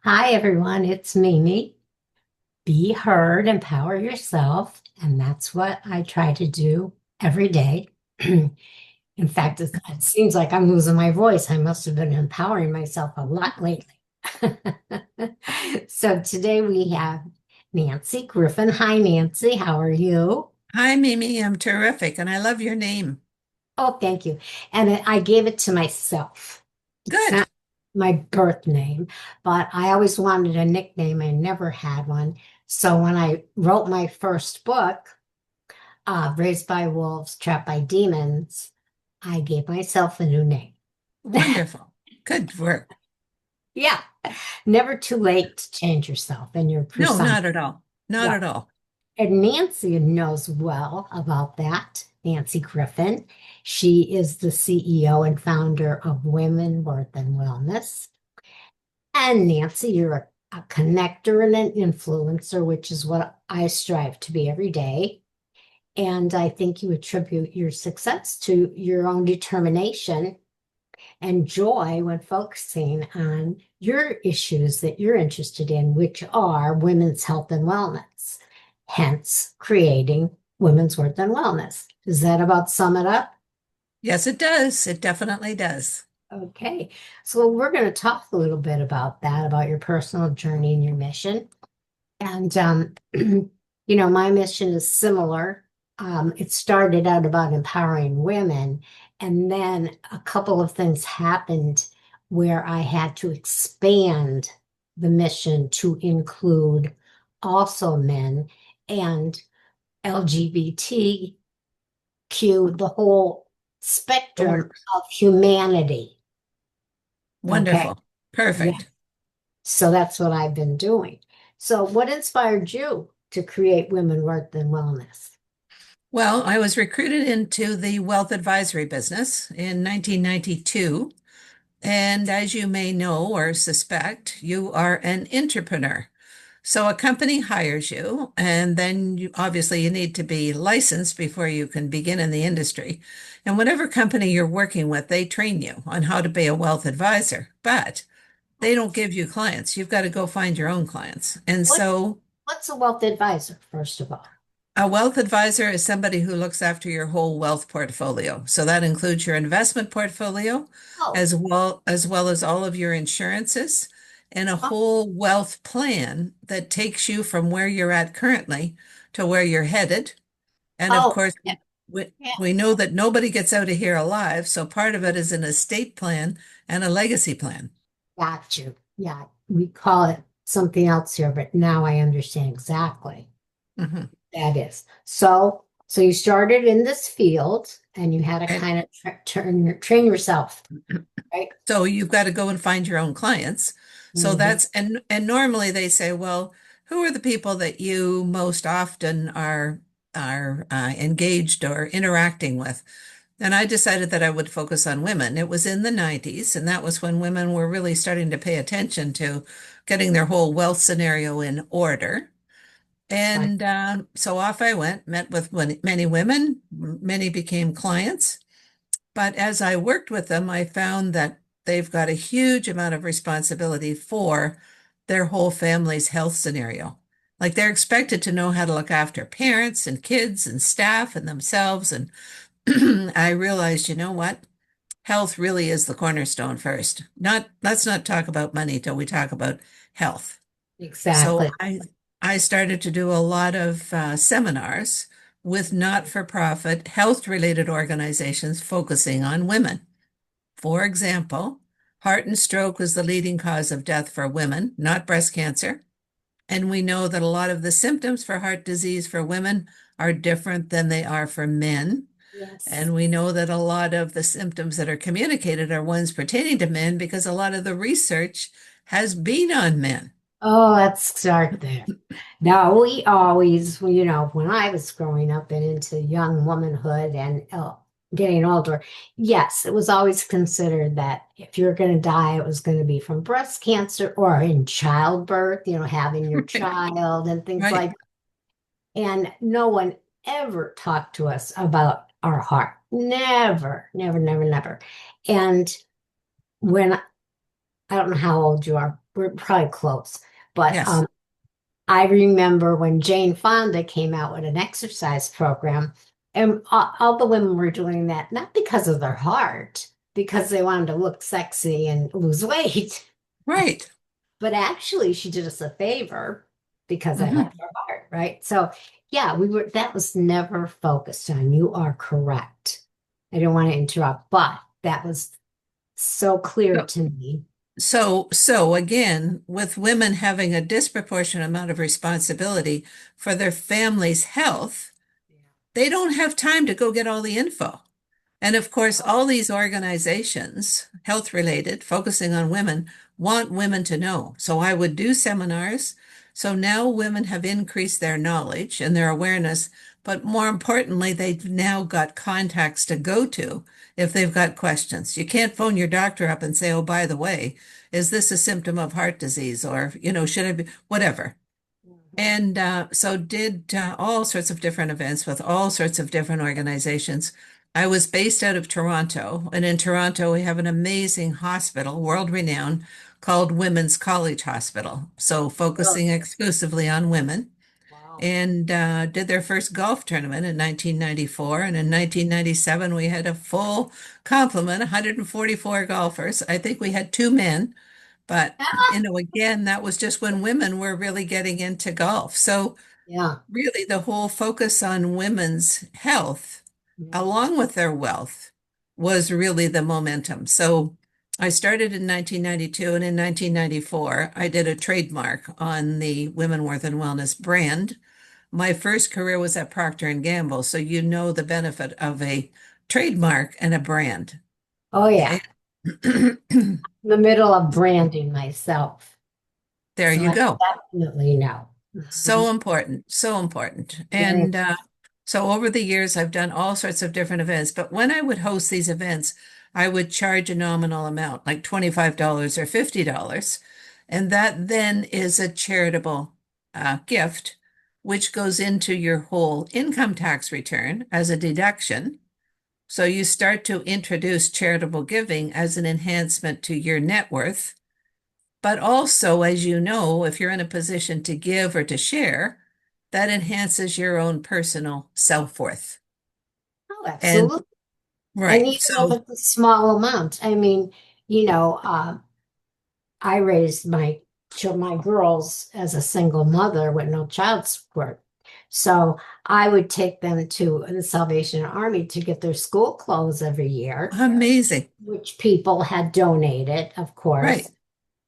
Hi, everyone. It's Mimi. Be heard, empower yourself. And that's what I try to do every day. In fact, it seems like I'm losing my voice. I must have been empowering myself a lot lately. So today we have Nancy Griffin. Hi, Nancy. How are you? Hi, Mimi. I'm terrific, and I love your name. Oh, thank you. And I gave it to myself. It's Good. not my birth name, but I always wanted a nickname. I never had one. So when I wrote my first book, Raised by Wolves, Trapped by Demons, I gave myself a new name. Wonderful. Good work. Yeah, never too late to change yourself and your No, persona. not at all. Not Yeah. at all. And Nancy knows well about that. Nancy Griffin. She is the CEO and founder of Women, Worth, and Wellness. And Nancy, you're a connector and an influencer, which is what I strive to be every day. And I think you attribute your success to your own determination and joy when focusing on your issues that you're interested in, which are women's health and wellness, hence creating Women's Worth and Wellness. Does that about sum it up? Yes, it does. It definitely does. Okay, so we're going to talk a little bit about that, about your personal journey and your mission. And, my mission is similar. It started out about empowering women, and then a couple of things happened where I had to expand the mission to include also men and LGBTQ, the whole Sure. spectrum of humanity. Okay. Wonderful. Yeah. Perfect. So that's what I've been doing. So, what inspired you to create Women, Worth, and Wellness? Well, I was recruited into the wealth advisory business in 1992. And as you may know or suspect, you are an entrepreneur. So a company hires you, and then obviously you need to be licensed before you can begin in the industry. And whatever company you're working with, they train you on how to be a wealth advisor, but they don't give you clients. You've got to go find your own clients. And What so what's a wealth advisor, first of all? a wealth advisor is somebody who looks after your whole wealth portfolio. So that includes your investment portfolio, Oh, as well as all of your insurances and a oh, whole wealth plan that takes you from where you're at currently to where you're headed. And of oh, course, yeah, we, yeah, we know that nobody gets out of here alive. So part of it is an estate plan and a legacy plan. got you. Yeah, we call it something else here, but now I understand exactly Mhm. that is. So you started in this field and you had to And kind of train yourself, right? so you've got to go and find your own clients. So Hmm. and normally they say, well, who are the people that you most often are engaged or interacting with? And I decided that I would focus on women. It was in the 90s, and that was when women were really starting to pay attention to getting their whole wealth scenario in order. Right. And so off I went, met with many women, many became clients. But as I worked with them, I found that they've got a huge amount of responsibility for their whole family's health scenario. Like they're expected to know how to look after parents and kids and staff and themselves. And I realized, you know what? Health really is the cornerstone first. Let's not talk about money till we talk about health. So Exactly. I started to do a lot of seminars with not-for-profit health-related organizations focusing on women. For example, heart and stroke is the leading cause of death for women, not breast cancer. And we know that a lot of the symptoms for heart disease for women are different than they are for men. Yes. And we know that a lot of the symptoms that are communicated are ones pertaining to men because a lot of the research has been on men. Oh, let's start there. No, we always, well, when I was growing up and into young womanhood and getting older, yes, it was always considered that if you're going to die, it was going to be from breast cancer or in childbirth, having your child and things Right. like. And no one ever talked to us about our heart. Never, never, never, never. And when I don't know how old you are, we're probably close. But Yes. I remember when Jane Fonda came out with an exercise program, and all the women were doing that, not because of their heart, because they wanted to look sexy and lose weight. Right. But actually, she did us a favor because I Hmm. helped her heart, right? So, yeah, that was never focused on. You are correct. I don't want to interrupt, but that was so clear So, to me. so again, with women having a disproportionate amount of responsibility for their family's health, they don't have time to go get all the info. And of course, all these organizations, health related, focusing on women, want women to know. So I would do seminars. So now women have increased their knowledge and their awareness, but more importantly, they've now got contacts to go to if they've got questions. You can't phone your doctor up and say, oh, by the way, is this a symptom of heart disease? Or, should I be, whatever. Mhm. And so did all sorts of different events with all sorts of different organizations. I was based out of Toronto, and in Toronto we have an amazing hospital, world renowned, called Women's College Hospital. So Really? focusing exclusively on women, Wow. and did their first golf tournament in 1994. And in 1997 we had a full complement, 144 golfers. I think we had two men. But, again, that was just when women were really getting into golf. So, Yeah. really, the whole focus on women's health, Mhm. along with their wealth, was really the momentum. So, I started in 1992, and in 1994, I did a trademark on the Women Worth and Wellness brand. My first career was at Procter and Gamble, so you know the benefit of a trademark and a brand. Oh, yeah. And In the middle of branding myself. there So you I go. definitely know. So Mhm. important, so important. Very And so over the years, I've done all sorts of different events. But when I would host these events, I would charge a nominal amount, like $25 or $50. And that then is a charitable gift, which goes into your whole income tax return as a deduction. So you start to introduce charitable giving as an enhancement to your net worth. But also, as you know, if you're in a position to give or to share, that enhances your own personal self-worth. Oh, And absolutely. And right. even if So, it's a small amount, I mean, you know, I raised my girls as a single mother with no child support. So I would take them to the Salvation Army to get their school clothes every year, amazing. which people had donated, of course. Right.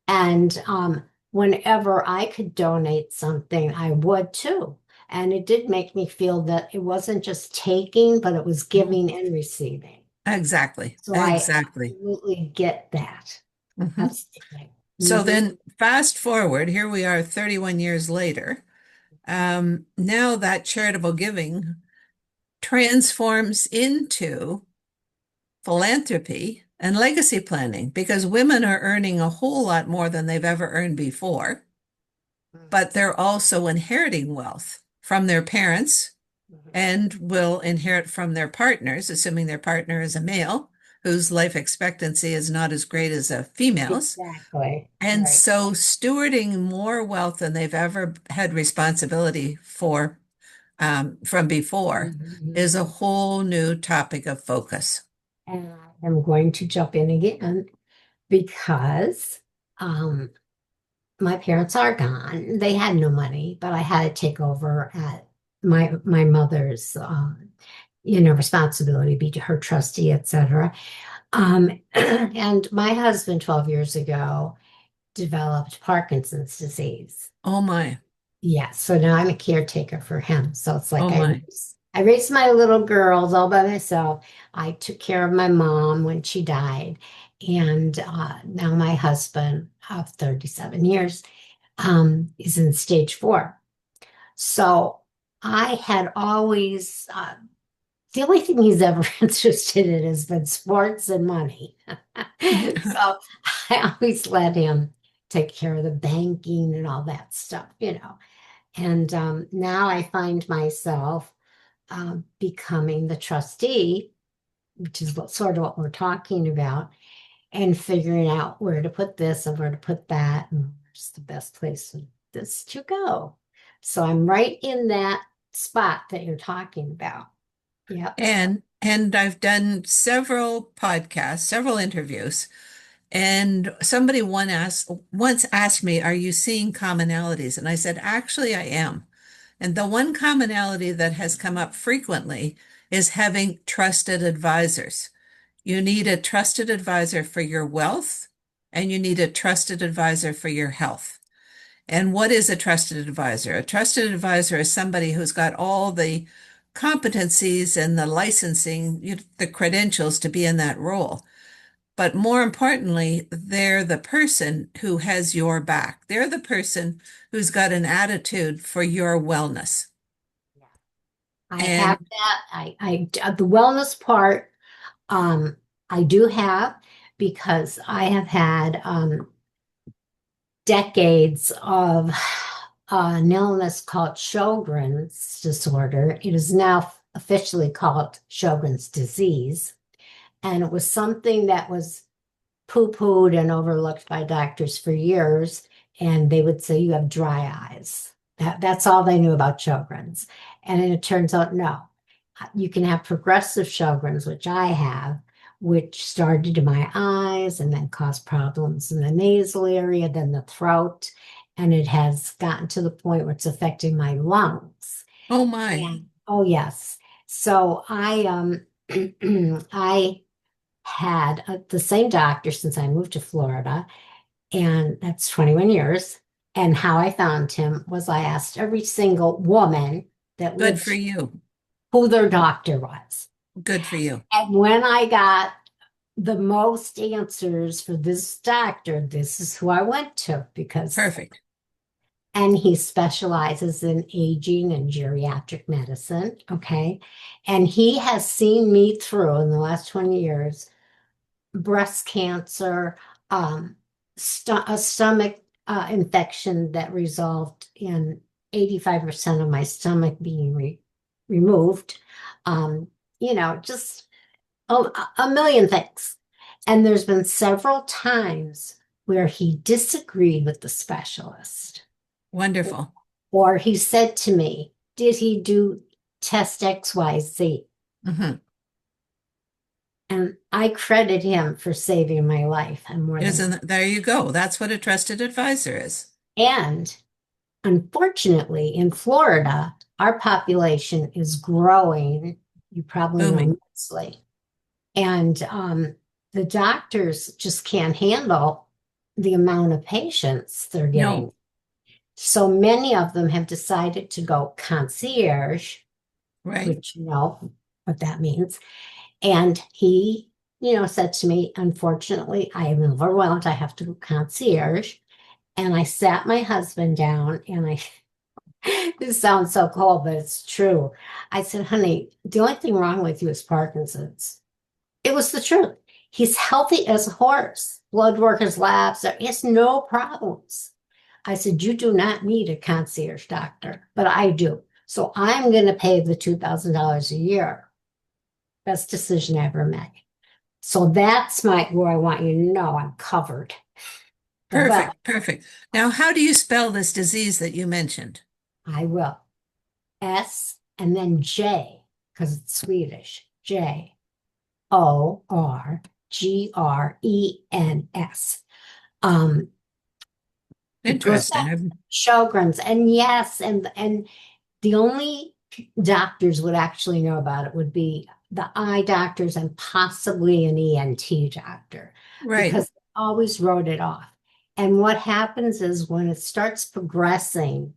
And whenever I could donate something, I would too. And it did make me feel that it wasn't just taking, but it was Mhm. giving and receiving. Exactly. So I Exactly. absolutely get that. Mhm. Absolutely. So Hmm. then fast forward, here we are 31 years later. Now that charitable giving transforms into philanthropy and legacy planning because women are earning a whole lot more than they've ever earned before, but they're also inheriting wealth from their parents and will inherit from their partners, assuming their partner is a male whose life expectancy is not as great as a female's. Exactly. And Right. so, stewarding more wealth than they've ever had responsibility for from before is a Mhm. whole new topic of focus. And I'm going to jump in again because um, my parents are gone. They had no money, but I had to take over at my mother's responsibility, be her trustee, etc. And my husband 12 years ago developed Parkinson's disease. Oh my, Yeah, so now I'm a caretaker for him. So it's oh like my. I raised my little girls all by myself. I took care of my mom when she died, and now my husband of 37 years is in stage 4. So I had always the only thing he's ever interested in has been sports and money. So I always let him take care of the banking and all that stuff. And now I find myself becoming the trustee, which is sort of what we're talking about. and figuring out where to put this and where to put that and where's the best place for this to go. So I'm right in that spot that you're talking about. Yep. And I've done several podcasts, several interviews, and somebody once asked me, "Are you seeing commonalities?" And I said, "Actually, I am." And the one commonality that has come up frequently is having trusted advisors. You need a trusted advisor for your wealth, and you need a trusted advisor for your health. And what is a trusted advisor? A trusted advisor is somebody who's got all the competencies and the licensing, the credentials to be in that role. But more importantly, they're the person who has your back. They're the person who's got an attitude for your wellness. I have And that. The wellness part, um, I do have because I have had decades of an illness called Sjogren's disorder. It is now officially called Sjogren's disease. And it was something that was poo-pooed and overlooked by doctors for years. And they would say, you have dry eyes. That's all they knew about Sjogren's. And it turns out, no. You can have progressive Sjogren's, which I have, which started in my eyes and then caused problems in the nasal area, then the throat. And it has gotten to the point where it's affecting my lungs. oh my, And oh yes. So I had the same doctor since I moved to Florida, and that's 21 years. And how I found him was I asked every single woman that good for lived you. who their doctor was. Good for you. And when I got the most answers for this doctor, this is who I went to because, Perfect. and he specializes in aging and geriatric medicine. Okay. And he has seen me through in the last 20 years breast cancer, a stomach infection that resolved in 85% of my stomach being removed. Just a million things. And there's been several times where he disagreed with the specialist, Wonderful. or he said to me, did he do test XYZ? Mhm. And I credit him for saving my life and more than Isn't there you go. That's what a trusted advisor is. and unfortunately, in Florida, our population is growing. You probably know Booming. immensely. And the doctors just can't handle the amount of patients they're getting. No, So many of them have decided to go concierge, right. which you know what that means. And he, said to me, unfortunately, I am overwhelmed. I have to go concierge. And I sat my husband down and this sounds so cold, but it's true. I said, honey, the only thing wrong with you is Parkinson's. It was the truth. He's healthy as a horse. Blood work, his labs, there is no problems. I said, you do not need a concierge doctor, but I do. So I'm going to pay the $2,000 a year. Best decision I ever made. So that's where I want you to know I'm covered. But Perfect. Perfect. Now, how do you spell this disease that you mentioned? I will. S and then J, because it's Swedish. Sjogren's. It goes Interesting. back Sjogren's. And yes, and the only doctors would actually know about it would be the eye doctors and possibly an ENT doctor Right. because they always wrote it off. And what happens is when it starts progressing,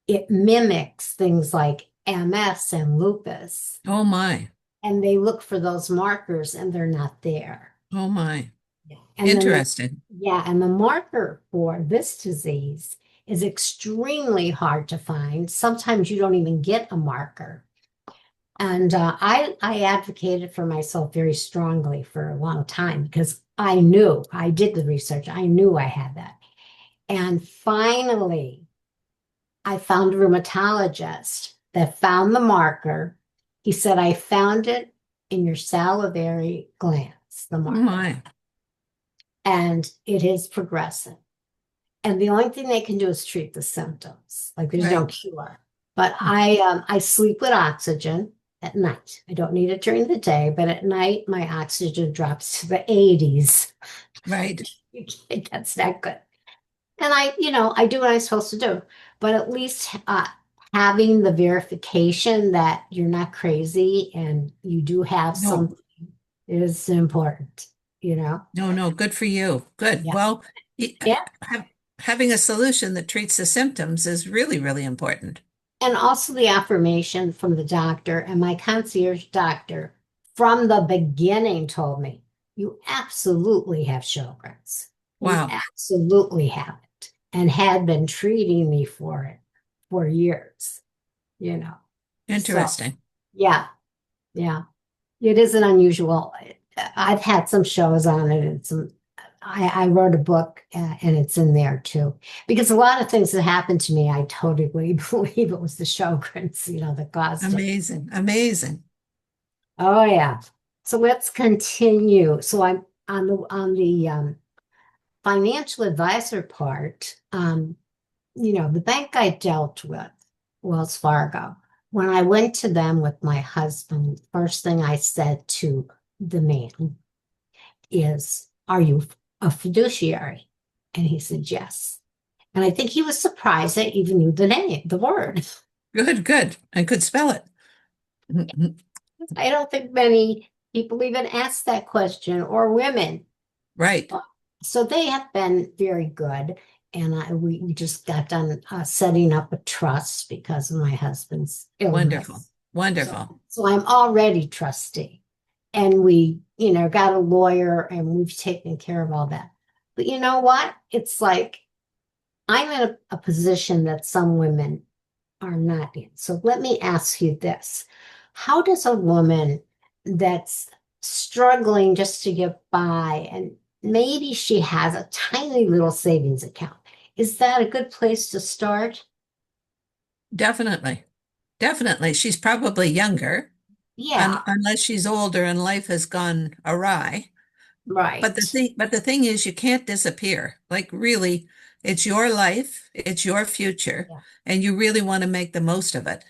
it mimics things like MS and lupus, Oh my. and they look for those markers and they're not there. Oh my. And then Interesting. and the marker for this disease is extremely hard to find. Sometimes you don't even get a marker. And I advocated for myself very strongly for a long time because I knew I did the research. I knew I had that. And finally, I found a rheumatologist that found the marker. He said, I found it in your salivary glands, the Oh marker. my. and it is progressive. And the only thing they can do is treat the symptoms. Like there's no Right. cure. But I sleep with oxygen at night. I don't need it during the day, but at night my oxygen drops to the 80s. Right. That's not good. And I do what I'm supposed to do. But at least having the verification that you're not crazy and you do have No, something is important, you know? no, no. Good for you. Good. Yeah. Well, y- Yeah. have, having a solution that treats the symptoms is really, really important. And also the affirmation from the doctor and my concierge doctor from the beginning told me, you absolutely have Sjogren's. You Wow. absolutely have it, and had been treating me for it for years, you know. So, Interesting. yeah, yeah. It is an unusual. I've had some shows on it and some. I wrote a book and it's in there too. Because a lot of things that happened to me, I totally believe it was the Sjogren's, that caused it. Amazing. Amazing. Oh yeah. So let's continue. So I'm on the financial advisor part. The bank I dealt with, Wells Fargo. When I went to them with my husband, first thing I said to the man is, "Are you a fiduciary?" And he said, "Yes." And I think he was surprised I even knew the name, the word. Good, good. I could spell it. I don't think many people even ask that question, or women. Right. So they have been very good. And we just got done setting up a trust because of my husband's Wonderful. illness. So, Wonderful. so I'm already trustee. And we, got a lawyer and we've taken care of all that. But you know what? It's like I'm in a position that some women are not in. So let me ask you this. How does a woman that's struggling just to get by and maybe she has a tiny little savings account, is that a good place to start? Definitely. Definitely. She's probably younger, Yeah, unless she's older and life has gone awry. right. But the thing is, you can't disappear. Like really, it's your life, it's your future, Yeah, and you really want to make the most of it.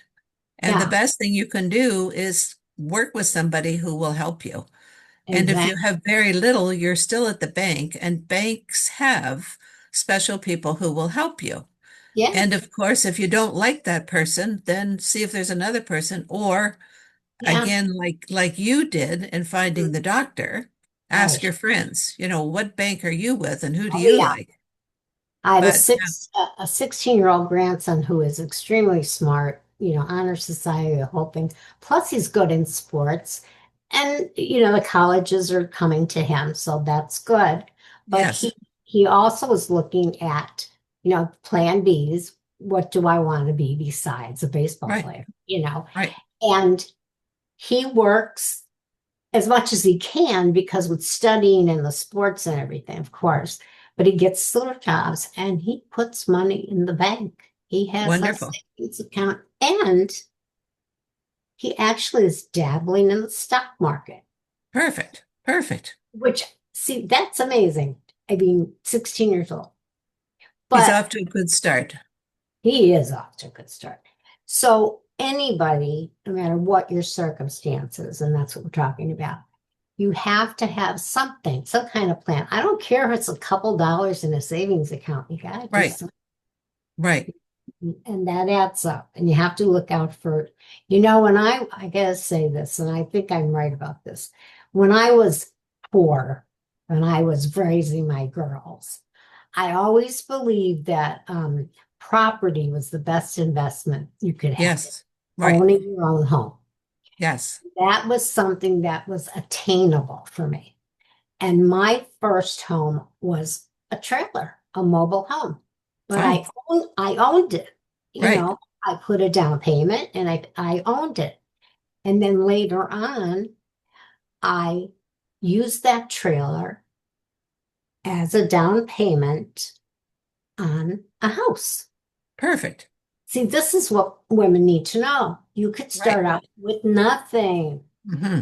And the yeah, best thing you can do is work with somebody who will help you. And if you exactly. have very little, you're still at the bank, and banks have special people who will help you. Yeah, And of course, if you don't like that person, then see if there's another person, or yeah, again, like you did in finding mm, the doctor, ask right. your friends, what bank are you with and who do Oh, you yeah. like? I have But a 16-year-old grandson who is extremely smart, honor society, the whole thing. Plus, he's good in sports. And, the colleges are coming to him, so that's good. But he yes, he also is looking at, plan Bs. What do I want to be besides a baseball right, player, right. And he works as much as he can because with studying and the sports and everything, of course. But he gets little jobs and he puts money in the bank. He has a Wonderful. savings account and he actually is dabbling in the stock market, Perfect. Perfect. which, see, that's amazing. I mean, 16 years old, He's but off to a good start. he is off to a good start. So, anybody, no matter what your circumstances, and that's what we're talking about, you have to have something, some kind of plan. I don't care if it's a couple dollars in a savings account. You got to do Right, something, right. and that adds up. And you have to look out for, when I gotta say this, and I think I'm right about this. When I was poor, when I was raising my girls, I always believed that property was the best investment you could have, Yes, right. owning your own home. Yes. That was something that was attainable for me. And my first home was a trailer, a mobile home. But Oh, I owned it. right. I put a down payment and I owned it. And then later on, I used that trailer as a down payment on a house. Perfect. See, this is what women need to know. You could Right. start out with nothing Hmm.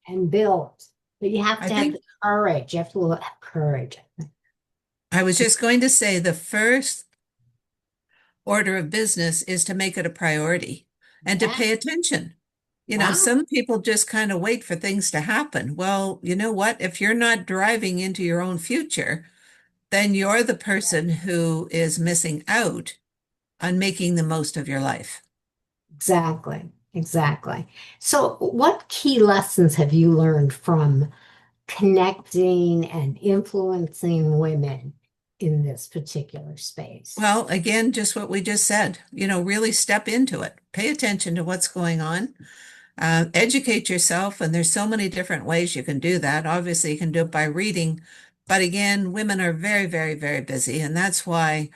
and build, but you have I to have think the courage. You have to have courage. I was just going to say the first order of business is to make it a priority and to Yeah, pay attention. yeah, Some people just kind of wait for things to happen. Well, you know what? If you're not driving into your own future, then you're the person who is missing out on making the most of your life. exactly. Exactly. So, what key lessons have you learned from connecting and influencing women in this particular space? Well, again, just what we just said, really step into it. Pay attention to what's going on. Educate yourself, and there's so many different ways you can do that. Obviously, you can do it by reading, but again, women are very, very, very busy, and that's why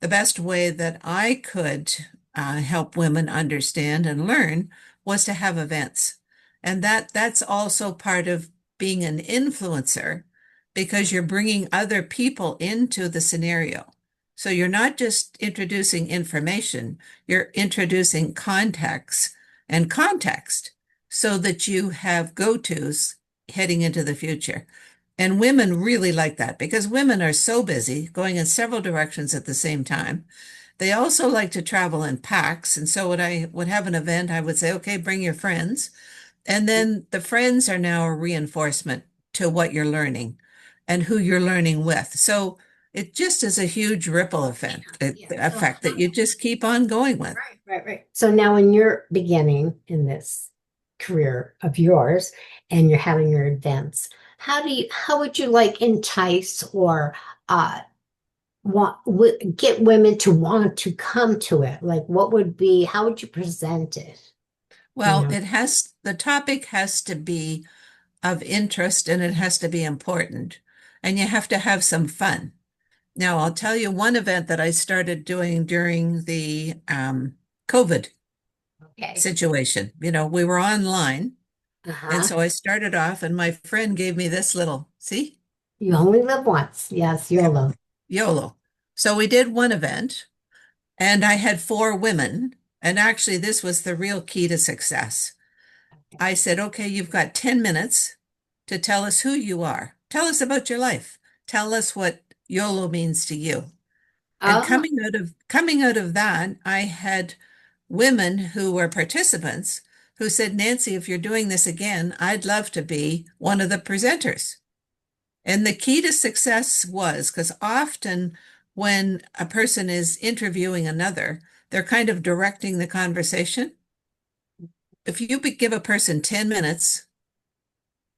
the best way that I could help women understand and learn was to have events. And that's also part of being an influencer because you're bringing other people into the scenario. So you're not just introducing information, you're introducing context and context so that you have go-tos heading into the future. And women really like that because women are so busy going in several directions at the same time. They also like to travel in packs. And so when I would have an event, I would say, okay, bring your friends. And then the friends are now a reinforcement to what you're learning and who you're learning with. So it just is a huge ripple Yeah. So, effect that you just keep on going with. right. So now in your beginning in this career of yours and you're having your events, how would you like entice or uh get women to want to come to it? Like what would be, how would you present it? You Well, know? the topic has to be of interest and it has to be important. And you have to have some fun. Now, I'll tell you one event that I started doing during the COVID Okay. situation. We were online. And Uh-huh. so I started off, and my friend gave me this little, see, You only live once. Yes, YOLO. YOLO. So we did one event, and I had four women. And actually, this was the real key to success. I said, okay, you've got 10 minutes to tell us who you are. Tell us about your life. Tell us what YOLO means to you. And Oh, coming out of that, I had women who were participants who said, Nancy, if you're doing this again, I'd love to be one of the presenters. And the key to success was because often when a person is interviewing another, they're kind of directing the conversation. If you give a person 10 minutes,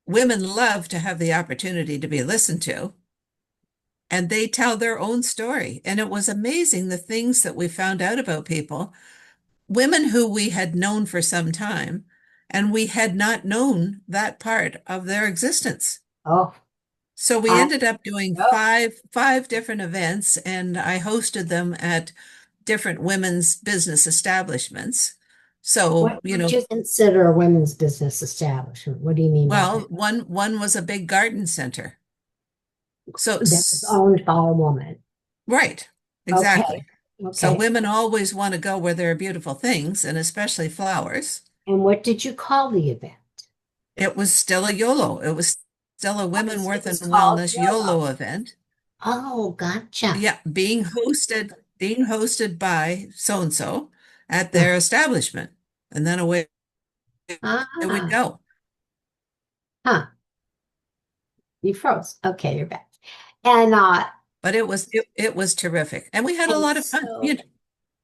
women love to have the opportunity to be listened to, and they tell their own story. And it was amazing the things that we found out about people, women who we had known for some time, and we had not known that part of their existence. oh, So we I, ended up doing oh. five different events, and I hosted them at different women's business establishments. So, What would you consider a women's business establishment? What do you mean by well, that? one was a big garden center. So, That was owned by a woman. right, Okay. exactly. So Okay. women always want to go where there are beautiful things, and especially flowers. And what did you call the event? It was still a YOLO. It was still a Women It Worth and was called Wellness YOLO. YOLO event. Oh, gotcha. Yeah, being hosted by so and so at Uh, their establishment, and then away we'd ah, go. huh. You froze. Okay, you're back. And But it was terrific, and we had a and lot of fun. so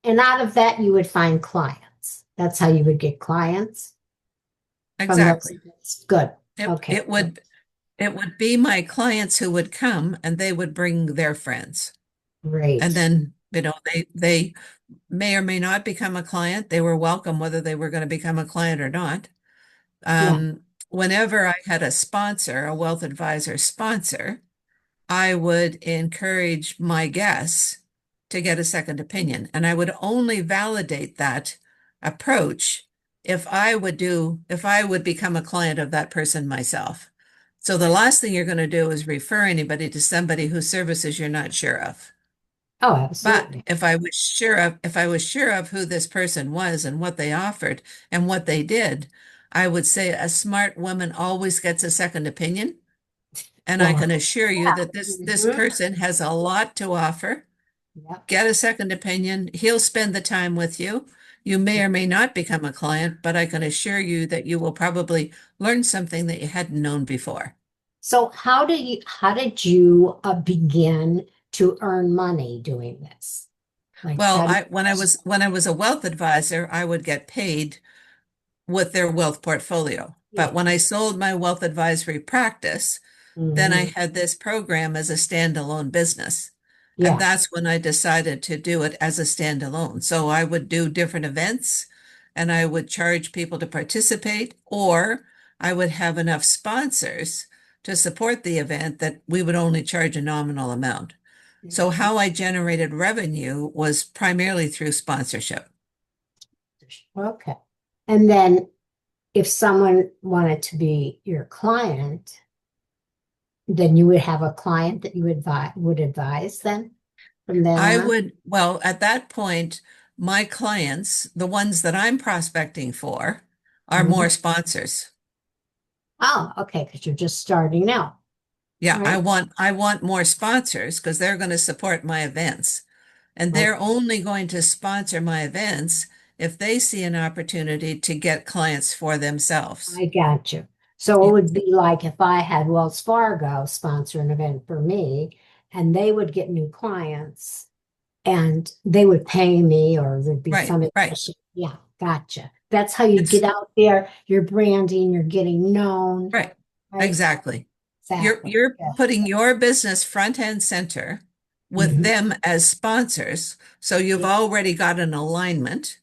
and out of that you would find clients. That's how you would get clients from those Exactly. events. Good. It Okay. it would it would be my clients who would come, and they would bring their friends, and Great. then they may or may not become a client. They were welcome whether they were going to become a client or not. Yeah. Whenever I had a sponsor, a wealth advisor sponsor, I would encourage my guests to get a second opinion. And I would only validate that approach if I would become a client of that person myself. So the last thing you're going to do is refer anybody to somebody whose services you're not sure of. Oh, But absolutely. if I was sure of who this person was and what they offered and what they did, I would say a smart woman always gets a second opinion. And I Well, can assure you yeah. that this Mhm. person has a lot to offer. Yep. Get a second opinion. He'll spend the time with you. You may or may not become a client, but I can assure you that you will probably learn something that you hadn't known before. So how did you begin to earn money doing this? Like Well, how do when I was a wealth advisor, I would get paid with their wealth portfolio. But yeah. when I sold my wealth advisory practice, then I Hmm. had this program as a standalone business. And Yeah. that's when I decided to do it as a standalone. So I would do different events and I would charge people to participate, or I would have enough sponsors to support the event that we would only charge a nominal amount. So Mhm. how I generated revenue was primarily through sponsorship. Okay. And then if someone wanted to be your client, then you would have a client that you would advise them from then I on. would, well, at that point, my clients, the ones that I'm prospecting for, are Mhm. more sponsors. Oh, okay, because you're just starting out. Yeah, Right. I want more sponsors because they're going to support my events. And they're Okay. only going to sponsor my events if they see an opportunity to get clients for themselves. I got you. So Yeah, it would be like if I had Wells Fargo sponsor an event for me and they would get new clients and they would pay me or there'd be right, some right. addition. Yeah, gotcha. That's how you get It's out there, you're branding, you're getting known, right. right? Exactly. Exactly. You're Yeah. putting your business front and center with Mhm. them as sponsors. So you've Yeah. already got an alignment.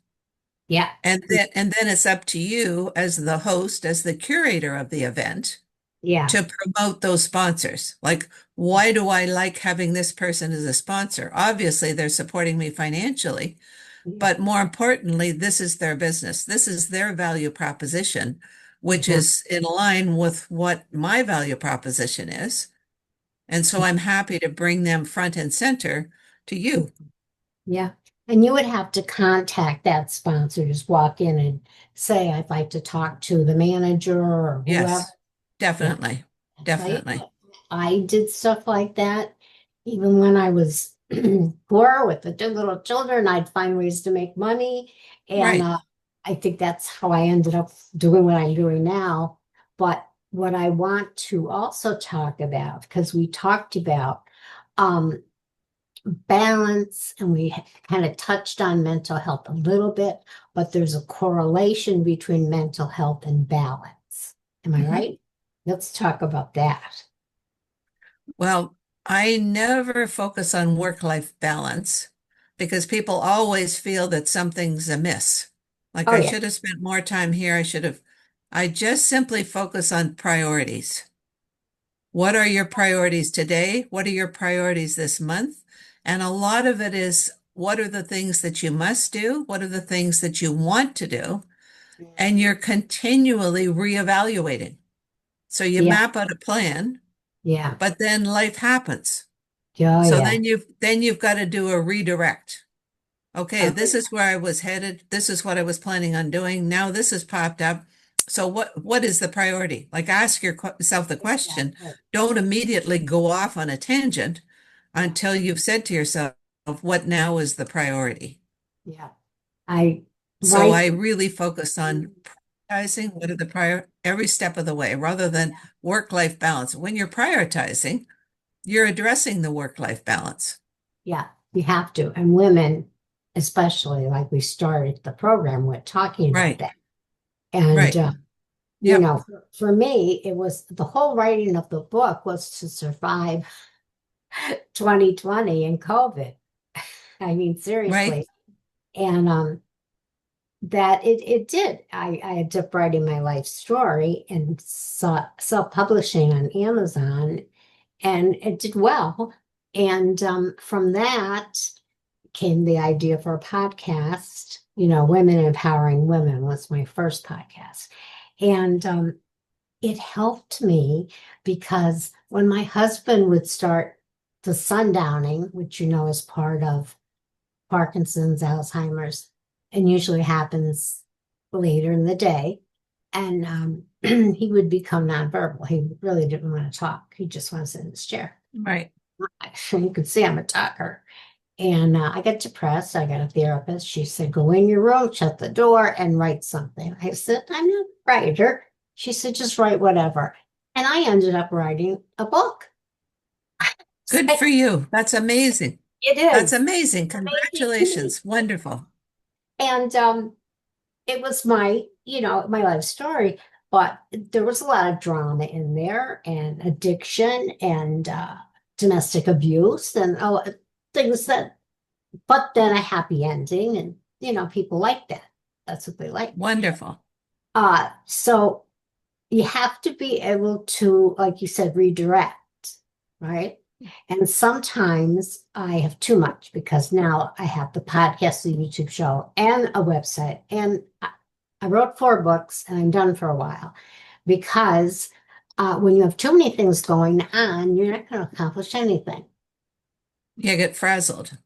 Yeah. And then it's up to you as the host, as the curator of the event Yeah. to promote those sponsors. Like, why do I like having this person as a sponsor? Obviously, they're supporting me financially, Yeah. but more importantly, this is their business. This is their value proposition, which Mhm. is in line with what my value proposition is. And so I'm happy to bring them front and center to you. Yeah. And you would have to contact that sponsor, just walk in and say, I'd like to talk to the manager or whoever. Yes, Yeah. definitely. I tell you Definitely. what, I did stuff like that even when I was poor with the two little children. I'd find ways to make money. And Right. I think that's how I ended up doing what I'm doing now. But what I want to also talk about, because we talked about um, balance and we kind of touched on mental health a little bit, but there's a correlation between mental health and balance. Am I Mhm. right? Let's talk about that. Well, I never focus on work-life balance because people always feel that something's amiss. Like Oh, I yeah. should have spent more time here. I just simply focus on priorities. What are your priorities today? What are your priorities this month? And a lot of it is what are the things that you must do? What are the things that you want to do? And you're continually reevaluating. So you Yeah. map out a plan, Yeah. but then life happens. Oh, So yeah. then you've got to do a redirect. Okay, Oh, this is where I was headed. This is what I was planning on doing. Now this has popped up. So what is the priority? Like ask yourself the question. exactly. Don't immediately go off on a tangent Yeah. until you've said to yourself, what now is the priority? Yeah. I So write. I really focus on prioritizing what are the prior every step of the way rather than work-life balance. When you're prioritizing, you're addressing the work-life balance. Yeah. You have to. And women, especially, like we started the program with talking about Right, that. And, right. you Yep, know, for me, it was the whole writing of the book was to survive 2020 and COVID. I mean, right. seriously. And that it did. I ended up writing my life story and saw self-publishing on Amazon, and it did well. And from that came the idea for a podcast. You know, Women Empowering Women was my first podcast. And it helped me because when my husband would start the sundowning, which you know is part of Parkinson's, Alzheimer's, and usually happens later in the day. And he would become nonverbal. He really didn't want to talk. He just wants to sit in his chair. Right. You could see I'm a talker. And I got depressed. I got a therapist. She said, go in your room, shut the door, and write something. I said, I'm not a writer. She said, just write whatever. And I ended up writing a book. Good for you. That's amazing. It That's is amazing. amazing to me. Congratulations. Wonderful. And it was my, my life story, but there was a lot of drama in there and addiction and domestic abuse and things that, but then a happy ending. And, people like that. That's what they like. Wonderful. So you have to be able to, like you said, redirect, right? And sometimes I have too much because now I have the podcast, the YouTube show, and a website. And I wrote 4 books and I'm done for a while because when you have too many things going on, you're not going to accomplish anything. You get frazzled. Right.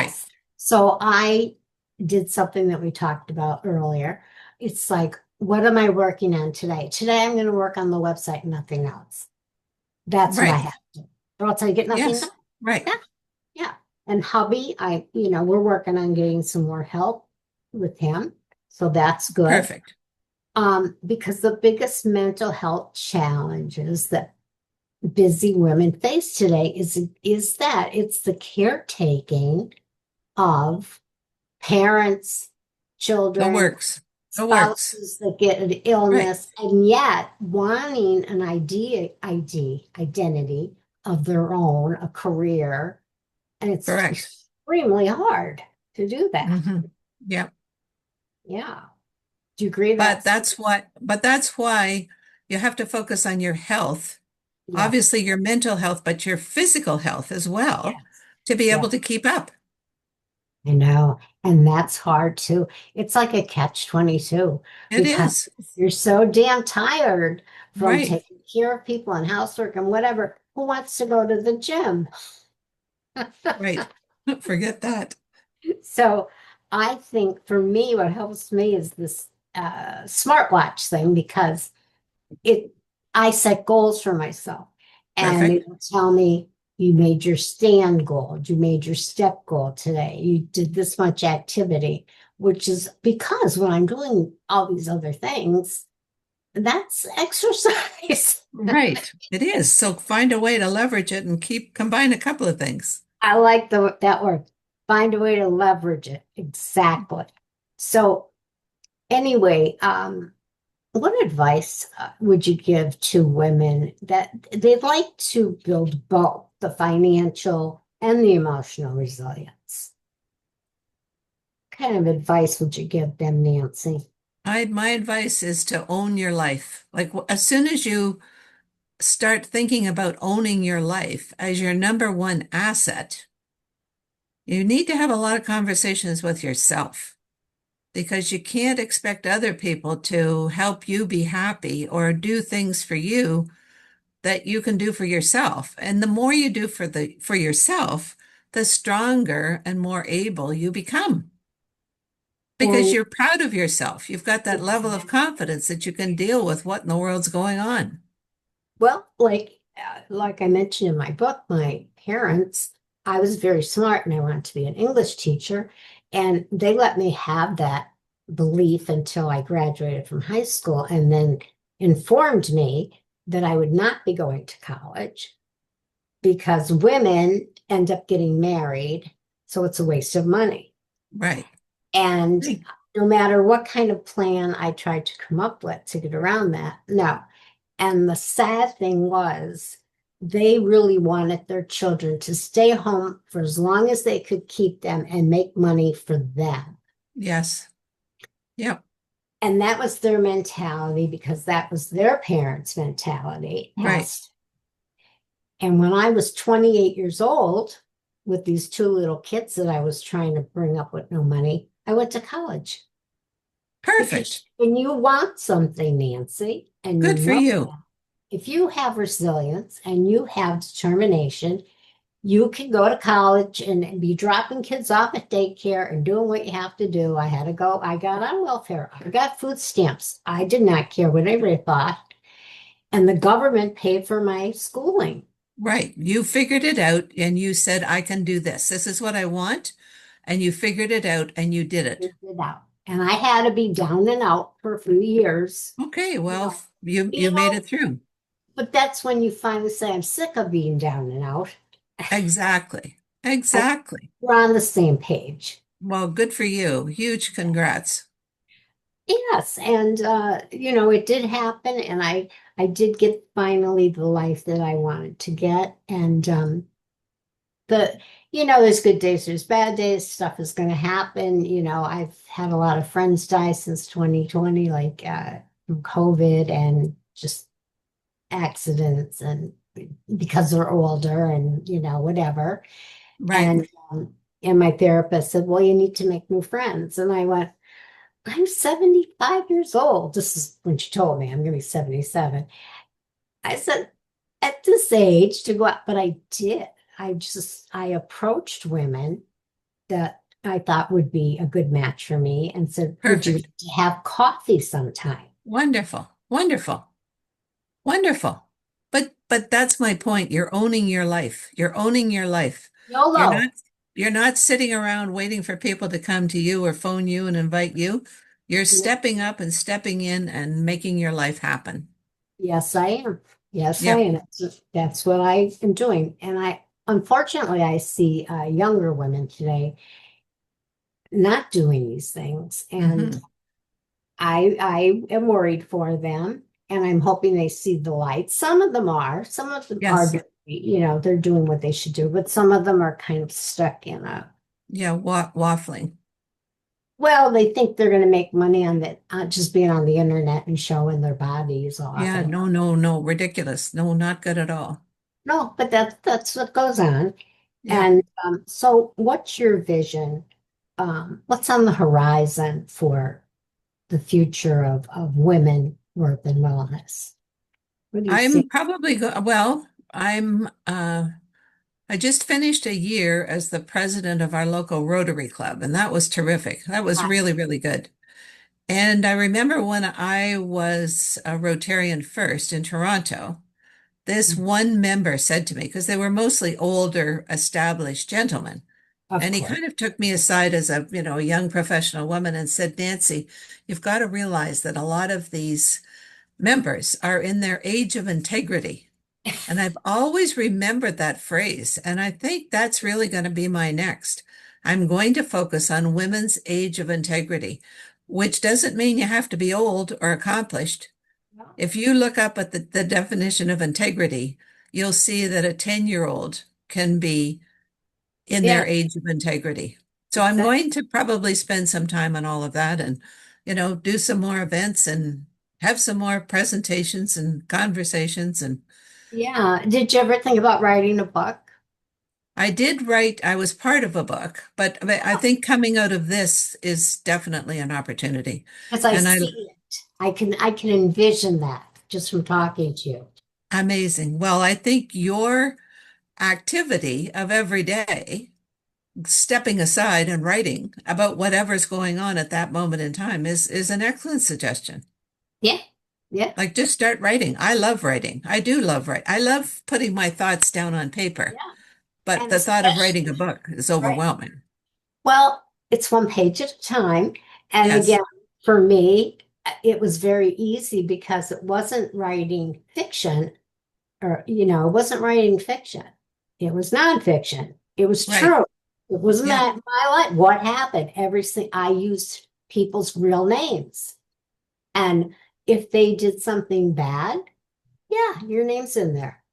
Yes. So I did something that we talked about earlier. It's like, what am I working on today? Today I'm going to work on the website, nothing else. That's what I Right. have to do. Or else I get nothing done. Yes. Right. Yeah. Yeah. And hubby, we're working on getting some more help with him. So that's good. Perfect. Because the biggest mental health challenges that busy women face today is that it's the caretaking of parents, The children, works. The works. spouses that get an Right. illness, and yet wanting an identity of their own, a career, and it's Correct. extremely hard to do that. Hmm. Yeah. Yeah. Do you agree But that's that's why you have to focus on your health, yes, obviously your mental health, but your physical health as well, yes, to be yeah, able to keep up. I know. And that's hard too. It's like a catch 22 It because is. you're so damn tired from Right. taking care of people and housework and whatever. Who wants to go to the gym? Right. Forget that. So I think for me, what helps me is this smartwatch thing because it I set goals for myself and Perfect. it will tell me you made your stand goal, you made your step goal today, you did this much activity, which is because when I'm doing all these other things, that's exercise. Right. It is. So find a way to leverage it and combine a couple of things. I like that word. Find a way to leverage it. Exactly. So anyway, what advice would you give to women that they'd like to build both the financial and the emotional resilience? What kind of advice would you give them, Nancy? My advice is to own your life. Like as soon as you start thinking about owning your life as your number one asset, you need to have a lot of conversations with yourself because you can't expect other people to help you be happy or do things for you that you can do for yourself. And the more you do for yourself, the stronger and more able you become because And you're proud of yourself. You've got that level of confidence that you can deal with what in the world's going on. well, like I mentioned in my book, my parents, I was very smart and I wanted to be an English teacher, and they let me have that belief until I graduated from high school, and then informed me that I would not be going to college because women end up getting married, so it's a waste of money. Right. And no matter what kind of plan I tried to come up with to get around that, no. And the sad thing was, they really wanted their children to stay home for as long as they could keep them and make money for them. Yes. Yep. And that was their mentality because that was their parents' mentality. Right. And when I was 28 years old, with these 2 little kids that I was trying to bring up with no money, I went to college. Because Perfect. when you want something, Nancy, and you Good for know you. that, if you have resilience and you have determination, you can go to college and be dropping kids off at daycare and doing what you have to do. I had to go. I got on welfare. I got food stamps. I did not care what anybody thought. And the government paid for my schooling. Right. You figured it out and you said, I can do this. This is what I want. And you figured it out and you did it. Figured it out. And I had to be down and out for a few years. Okay, You well, know, you you made know, it through. but that's when you finally say, I'm sick of being down and out. Exactly. I, Exactly. we're on the same page. Well, good for you. Huge congrats. Yes, and it did happen, and I did get finally the life that I wanted to get, and the there's good days, there's bad days, stuff is going to happen. I've had a lot of friends die since 2020, like from COVID and just accidents, and because they're older and whatever. Right. And and my therapist said, well, you need to make new friends, and I went. I'm 75 years old. This is when she told me I'm going to be 77. I said, at this age to go out, but I did. I approached women that I thought would be a good match for me and said, would you Perfect. like to have coffee sometime? Wonderful. Wonderful. Wonderful. But that's my point. You're owning your life. You're owning your life. You're not YOLO. you're not sitting around waiting for people to come to you or phone you and invite you. You're stepping up and stepping in and making your life happen. Yes, I am. Yes, I Yep. am. That's what I am doing. And unfortunately, I see younger women today not doing these things. And Hmm. I am worried for them, and I'm hoping they see the light. Some of them are, Yes. they're doing what they should do, but some of them are kind of stuck in Yeah, waffling. well, they think they're going to make money on that, just being on the internet and showing their bodies off. Yeah, And no, no, no, ridiculous. No, not good at all. no, but that's what goes on. Yep. And so, what's your vision? What's on the horizon for the future of women, work, and wellness? What do you see? I'm probably well, I just finished a year as the president of our local Rotary Club, and that was terrific. That was really, really good. And I remember when I was a Rotarian first in Toronto, this one member said to me, because they were mostly older, established gentlemen, Of and he course. kind of took me aside as a young professional woman and said, Nancy, you've got to realize that a lot of these members are in their age of integrity. And I've always remembered that phrase. And I think that's really going to be my next. I'm going to focus on women's age of integrity, which doesn't mean you have to be old or accomplished. If you look up at the definition of integrity, you'll see that a 10-year-old can be in their Yeah, age of integrity. So I'm exactly. going to probably spend some time on all of that and, do some more events and have some more presentations and conversations. And Yeah. Did you ever think about writing a book? I did write, I was part of a book, but I think coming out of this is definitely an opportunity. Because I And see it. I can envision that just from talking to you. amazing. Well, I think your activity of every day, stepping aside and writing about whatever's going on at that moment in time is an excellent suggestion. Yeah. Yeah. Like just start writing. I love writing. I do love writing. I love putting my thoughts down on paper, Yeah. but And the thought of writing a especially, book is right. overwhelming. Well, it's one page at a time. And Yes, again, for me, it was very easy because it wasn't writing fiction it wasn't writing fiction. It was nonfiction. It was right. true. It was Yep, my life. What happened? Everything I used people's real names. And if they did something bad, yeah, your name's in there.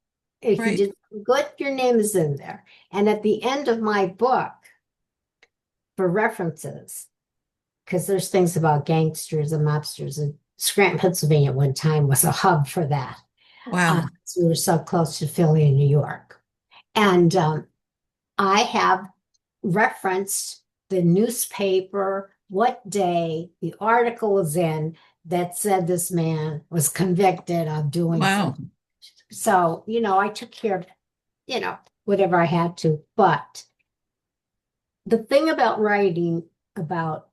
If you right. did something good, your name is in there. And at the end of my book, for references, because there's things about gangsters and mobsters, and Scranton, Pennsylvania at one time was a hub for that. Wow. So we were so close to Philly and New York. And I have referenced the newspaper, what day the article was in that said this man was convicted of doing Wow. something. So, I took care of, you know, whatever I had to. But the thing about writing about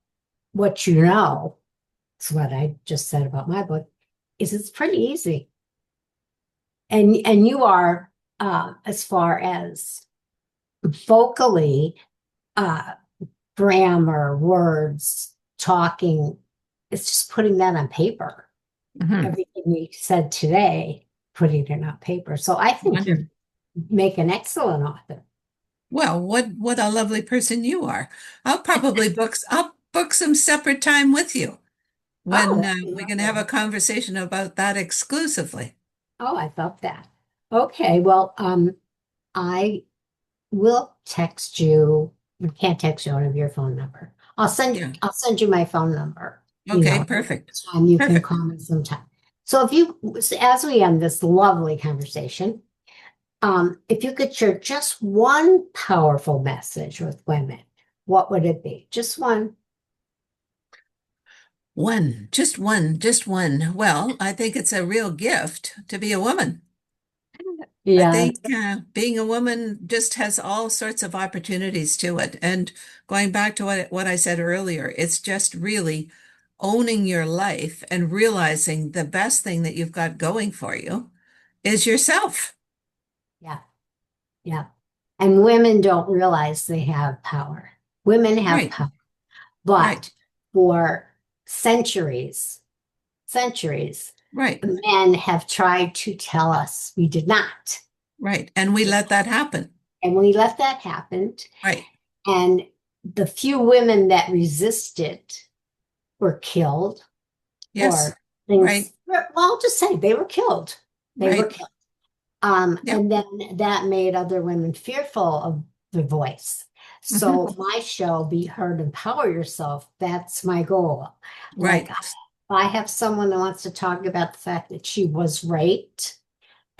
what you know, is what I just said about my book, is it's pretty easy. And you are, as far as vocally, uh, grammar, words, talking, it's just putting that on paper. Mhm. Everything we said today, putting it on paper. So I think you Wonderful. make an excellent author. Well, what a lovely person you are. I'll book some separate time with you Oh, when that'd be we can have a lovely. conversation about that exclusively. Oh, I thought that. Okay, well, I will text you. I can't text you out of your phone number. Yeah. I'll send you my phone number. Okay, perfect. And you can Perfect. call me sometime. So as we end this lovely conversation, if you could share just one powerful message with women, what would it be? Just one. One, just one, just one. Well, I think it's a real gift to be a woman. I Yeah, think being a woman just has all sorts of opportunities to it. And going back to what I said earlier, it's just really owning your life and realizing the best thing that you've got going for you is yourself. yeah, yeah. And women don't realize they have power. Women have Right, power, right, but for centuries, centuries, right, men have tried to tell us we did not. right. And we let that happen. And we let that happen. Right. And the few women that resisted were killed, Yes. or things, Right, well, I'll just say they were killed. They were right. killed. Yep. And then that made other women fearful of their voice. Hmm. So my show, Be Heard, Empower Yourself, that's my goal. Like Right, I have someone that wants to talk about the fact that she was raped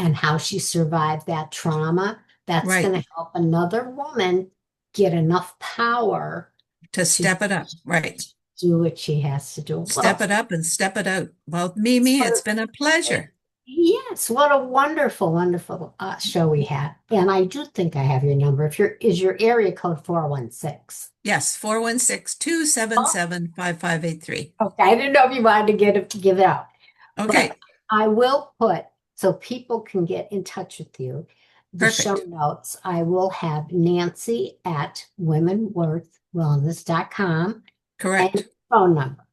and how she survived that trauma. That's right. going to help another woman get enough power To to step it up. Right. do what she has to do. Step it up and step it out. Well, Mimi, What it's been a pleasure. yes, what a wonderful, wonderful show we had. And I do think I have your number. Is your area code 416? Yes, 416-277-5583. Okay, I didn't know if you wanted to give it out, but Okay, I will put so people can get in touch with you. The show perfect. notes, I will have Nancy at womenworthwellness.com and your Correct. phone number.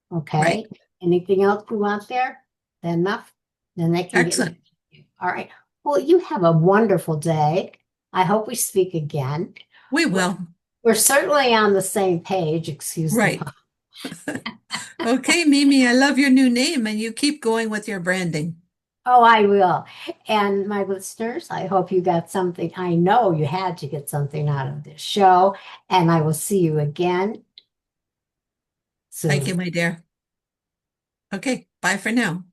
Right. Okay. Anything else you want there? Then enough? Then they can get in touch Excellent. with you. All right. Well, you have a wonderful day. I hope we speak again. We We're, will. we're certainly on the same page, excuse the Right. pun. Okay, Mimi, I love your new name and you keep going with your branding. Oh, I will. And my listeners, I hope you got something. I know you had to get something out of this show, and I will see you again Thank you, soon. my dear. Okay, bye for now.